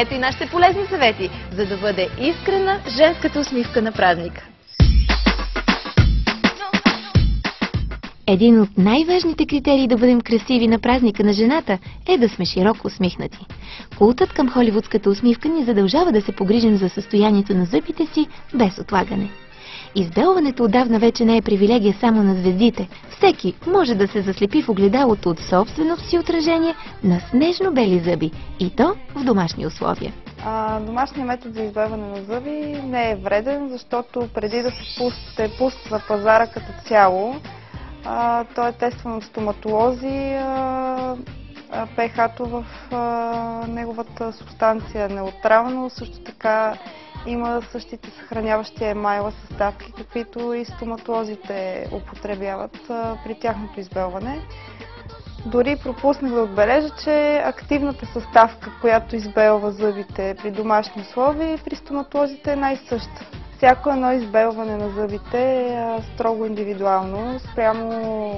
Ето и нашите полезни съвети, за да бъде искрена женската усмивка на празника. Един от най-важните критерии да бъдем красиви на празника на жената е да сме широко усмихнати. Култът към холивудската усмивка ни задължава да се погрижим за състоянието на зъбите си без отлагане. Избелването отдавна вече не е привилегия само на звездите. Всеки може да се заслепи в огледалото от собственото си отражение на снежно бели зъби, и то в домашни условия. Домашният метод за избелване на зъби не е вреден, защото преди да се пусне пазара като цяло, той е тестван от стоматолози, pH-то в неговата субстанция е неутрално, също така има същите съхраняващи емайла съставки, каквито и стоматолозите употребяват при тяхното избелване. Дори пропуснах да отбележа, че активната съставка, която избелва зъбите при домашни условия, при стоматолозите е най-съща. Всяко едно избелване на зъбите е строго индивидуално, спрямо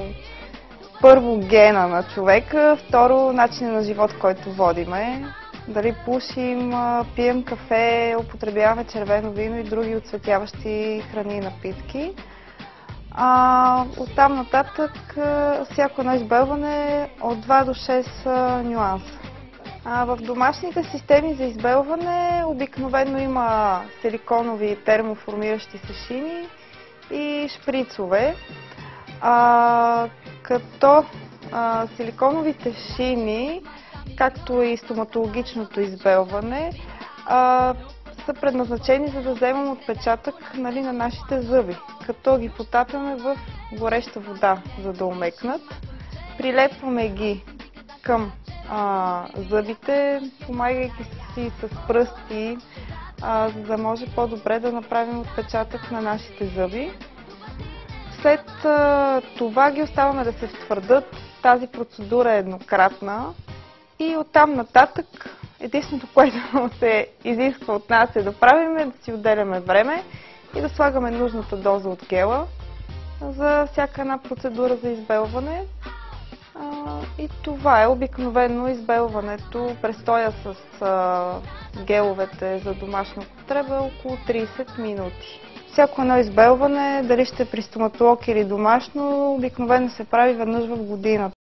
първо гена на човека, второ начина на живот, който водиме. Дали пушим, пием кафе, употребяваме червено вино и други отцветяващи храни и напитки. Оттам нататък всяко едно избелване е от 2 до 6 нюанса. В домашните системи за избелване обикновено има силиконови термоформиращи се шини и шприцове. Като силиконовите шини, както и стоматологичното избелване, са предназначени за да вземем отпечатък на нашите зъби, като ги потапяме в гореща вода, за да омекнат. Прилепваме ги към зъбите, помагайки си с пръсти, за да може по-добре да направим отпечатък на нашите зъби. След това ги оставаме да се втвърдат. Тази процедура е еднократна и оттам нататък единственото, което се изисква от нас е да правим, да си отделяме време и да слагаме нужната доза от гела за всяка една процедура за избелване. И това е обикновено избелването, престоя с геловете за домашна употреба около 30 минути. Всяко едно избелване, дали ще е при стоматолог или домашно, обикновено се прави веднъж в годината.